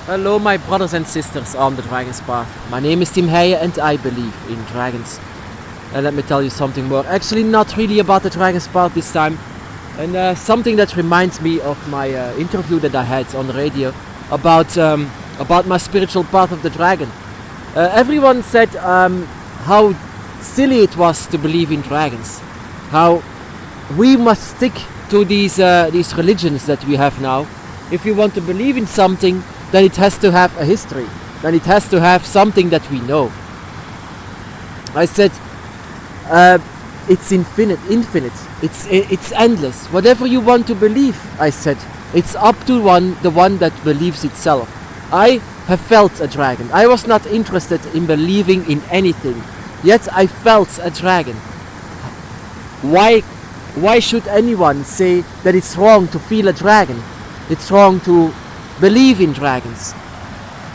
Hello, my brothers and sisters on the Dragon's Path. My name is Tim Heijen and I believe in dragons. And let me tell you something more. Actually, not really about the Dragon's Path this time. And something that reminds me of my interview that I had on the radio about my spiritual path of the dragon. Everyone said how silly it was to believe in dragons. How we must stick to these religions that we have now. If you want to believe in something, then it has to have a history. Then it has to have something that we know. I said, it's infinite. It's endless. Whatever you want to believe, I said, it's up to the one that believes itself. I have felt a dragon. I was not interested in believing in anything, yet I felt a dragon. Why should anyone say that it's wrong to feel a dragon? It's wrong to believe in dragons.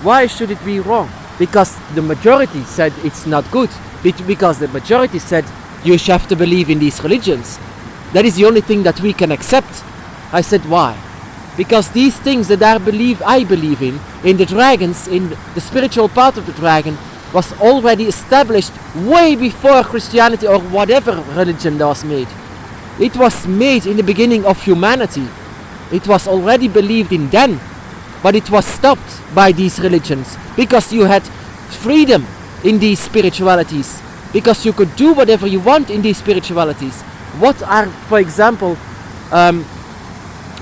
Why should it be wrong? Because the majority said it's not good. Because the majority said you have to believe in these religions. That is the only thing that we can accept. I said, why? Because these things that I believe in the dragons, in the spiritual part of the dragon, was already established way before Christianity or whatever religion that was made. It was made in the beginning of humanity. It was already believed in then, but it was stopped by these religions because you had freedom in these spiritualities, because you could do whatever you want in these spiritualities. What are, for example,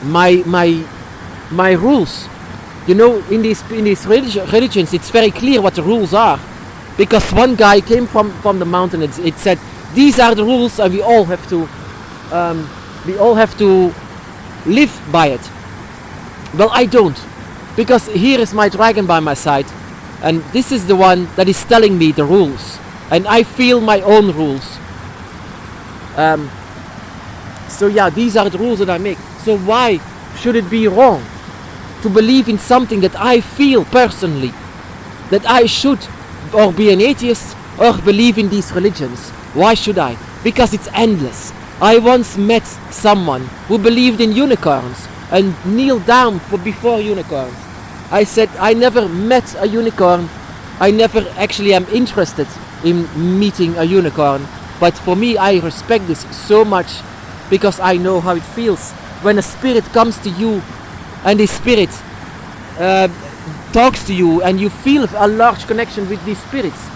my rules? You know, in these religions, it's very clear what the rules are, because one guy came from the mountain. It said these are the rules, and we all have to live by it. Well, I don't, because here is my dragon by my side, and this is the one that is telling me the rules, and I feel my own rules. So yeah, these are the rules that I make. So why should it be wrong to believe in something that I feel personally that I should, or be an atheist, or believe in these religions? Why should I? Because it's endless. I once met someone who believed in unicorns and kneeled down before unicorns. I said, I never met a unicorn. I never actually am interested in meeting a unicorn. But for me, I respect this so much because I know how it feels when a spirit comes to you and this spirit talks to you and you feel a large connection with these spirits.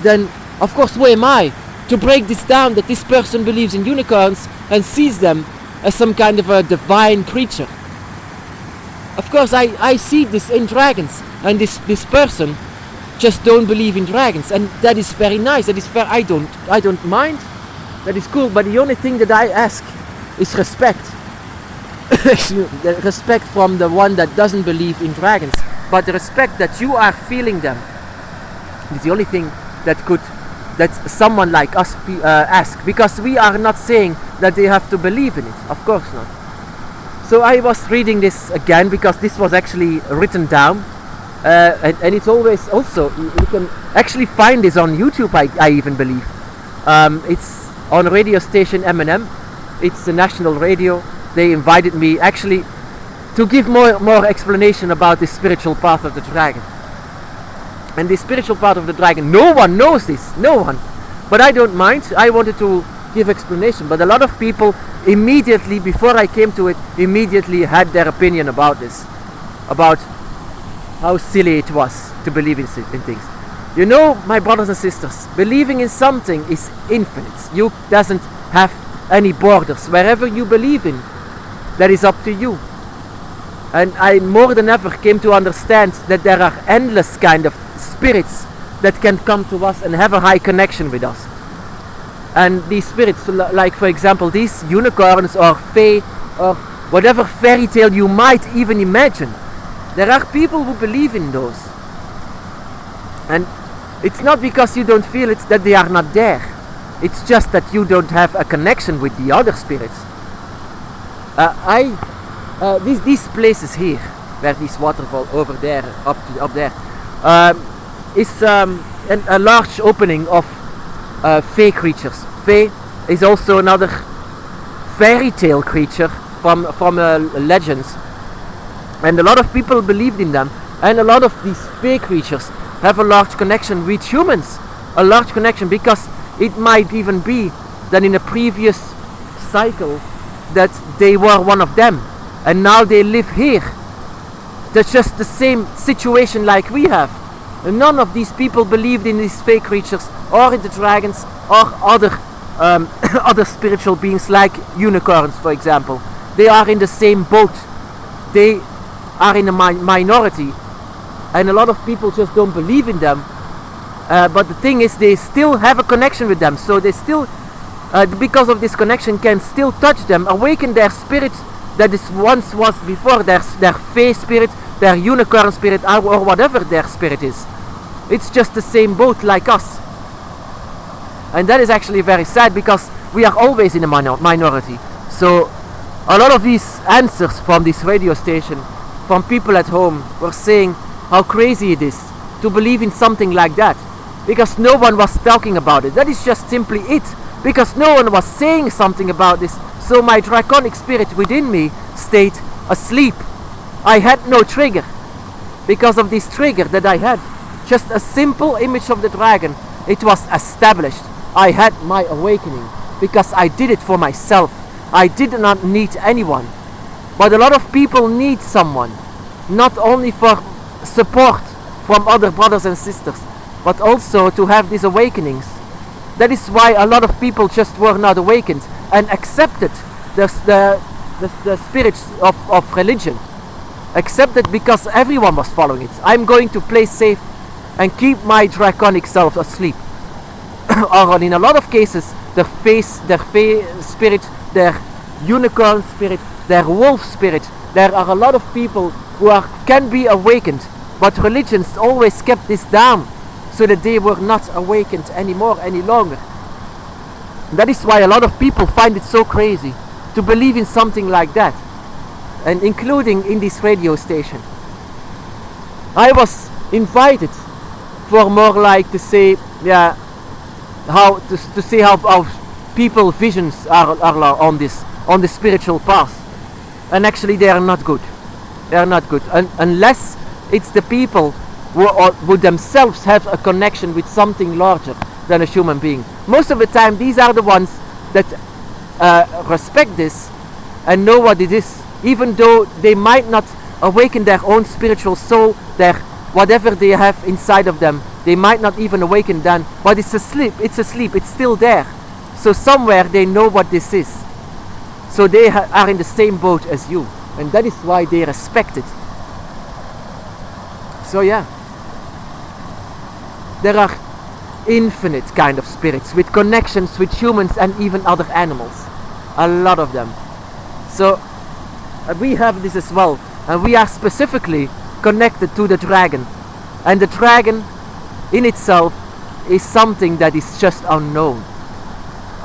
Then, of course, who am I to break this down, that this person believes in unicorns and sees them as some kind of a divine creature? Of course, I see this in dragons, and this person just don't believe in dragons, and that is very nice. That is fair. I don't mind. That is cool. But the only thing that I ask is respect. The respect from the one that doesn't believe in dragons, but the respect that you are feeling them is the only thing that someone like us ask, because we are not saying that they have to believe in it. Of course not. So I was reading this again because this was actually written down, and it's always also, you can actually find this on YouTube, I even believe. It's on radio station M&M. It's a national radio. They invited me actually to give more explanation about this spiritual path of the dragon. And this spiritual part of the dragon, no one knows this, no one. But I don't mind. I wanted to give explanation, but a lot of people immediately, before I came to it, immediately had their opinion about this, about how silly it was to believe in things. You know, my brothers and sisters, believing in something is infinite. You doesn't have any borders. Wherever you believe in, that is up to you. And I more than ever came to understand that there are endless kind of spirits that can come to us and have a high connection with us. And these spirits, like for example these unicorns or fae or whatever fairy tale you might even imagine, there are people who believe in those. And it's not because you don't feel it that they are not there. It's just that you don't have a connection with the other spirits. These places here, where this waterfall over there, up there, is a large opening of fae creatures. Fae is also another fairy tale creature from legends, and a lot of people believed in them And a lot of these fey creatures have a large connection with humans. A large connection, because it might even be that in a previous cycle that they were one of them and now they live here. That's just the same situation like we have. And none of these people believed in these fey creatures or in the dragons or other other spiritual beings like unicorns, for example. They are in the same boat. They are in a minority, and a lot of people just don't believe in them. But the thing is, they still have a connection with them, so they still, because of this connection, can still touch them, awaken their spirit that is once was before, their fey spirit, their unicorn spirit, or whatever their spirit is. It's just the same boat like us. And that is actually very sad, because we are always in a minority. So a lot of these answers from this radio station, from people at home, were saying how crazy it is to believe in something like that, because no one was talking about it. That is just simply it, because no one was saying something about this. So my draconic spirit within me stayed asleep. I had no trigger. Because of this trigger that I had, just a simple image of the dragon, it was established. I had my awakening because I did it for myself. I did not need anyone. But a lot of people need someone, not only for support from other brothers and sisters, but also to have these awakenings. That is why a lot of people just were not awakened and accepted the spirits of religion. Accepted because everyone was following it. I'm going to play safe and keep my draconic self asleep. Or in a lot of cases, their fey spirit, their unicorn spirit, their wolf spirit. There are a lot of people who can be awakened, but religions always kept this down, so that they were not awakened any longer. That is why a lot of people find it so crazy to believe in something like that, and including in this radio station. I was invited for more like to say, yeah, how to see how people visions are on the spiritual path, and actually they are not good. They are not good, unless it's the people who themselves have a connection with something larger than a human being. Most of the time, these are the ones that respect this and know what it is, even though they might not awaken their own spiritual soul, their whatever they have inside of them. They might not even awaken then, but it's asleep, it's still there. So somewhere they know what this is. So they are in the same boat as you, and that is why they respect it. So yeah, there are infinite kind of spirits with connections with humans and even other animals. A lot of them. So we have this as well, and we are specifically connected to the dragon. And the dragon in itself is something that is just unknown.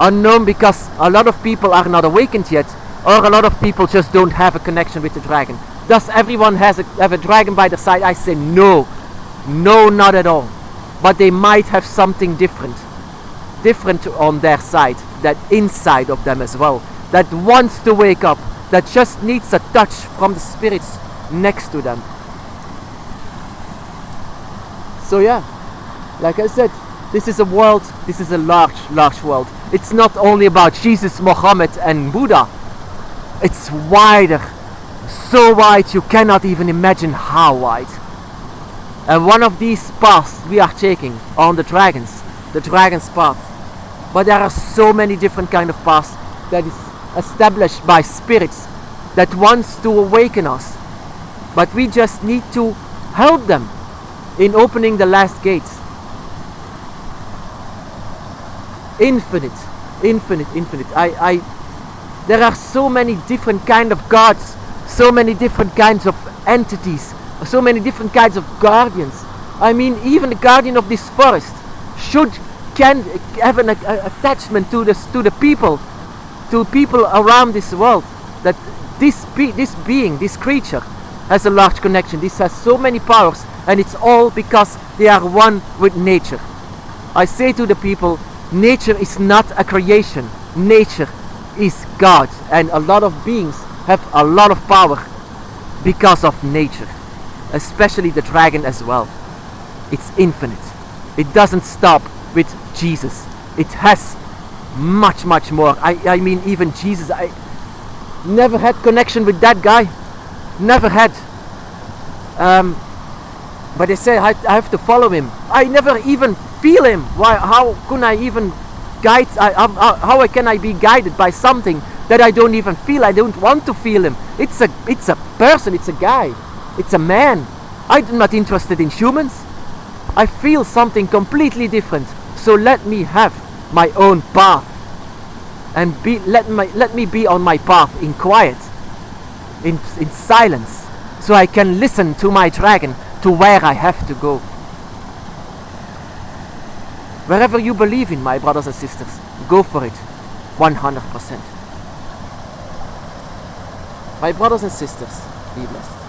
Unknown because a lot of people are not awakened yet, or a lot of people just don't have a connection with the dragon. Does everyone have a dragon by their side? I say no. No, not at all. But they might have something different on their side, that inside of them as well, that wants to wake up, that just needs a touch from the spirits next to them. So yeah, like I said, this is a world, this is a large world. It's not only about Jesus, Muhammad and Buddha. It's wider, so wide you cannot even imagine how wide. And one of these paths we are taking on the dragon's path. But there are so many different kind of paths that is established by spirits that wants to awaken us. But we just need to help them in opening the last gates. Infinite. There are so many different kind of gods, so many different kinds of entities, so many different kinds of guardians. I mean, even the guardian of this forest can have an attachment to the people, to people around this world. That this being, this creature, has a large connection. This has so many powers, and it's all because they are one with nature. I say to the people, nature is not a creation. Nature is God, and a lot of beings have a lot of power because of nature. especially the dragon as well. It's infinite. It doesn't stop with Jesus. It has much more. I mean, even Jesus, I never had connection with that guy. Never had. But they say I have to follow him. I never even feel him. Why? How can I even guide? How can I be guided by something that I don't even feel? I don't want to feel him. It's a person. It's a guy. It's a man. I'm not interested in humans. I feel something completely different. So let me have my own path, and let me be on my path in quiet, in silence, so I can listen to my dragon, to where I have to go. Wherever you believe in, my brothers and sisters, go for it, 100%. My brothers and sisters, be blessed.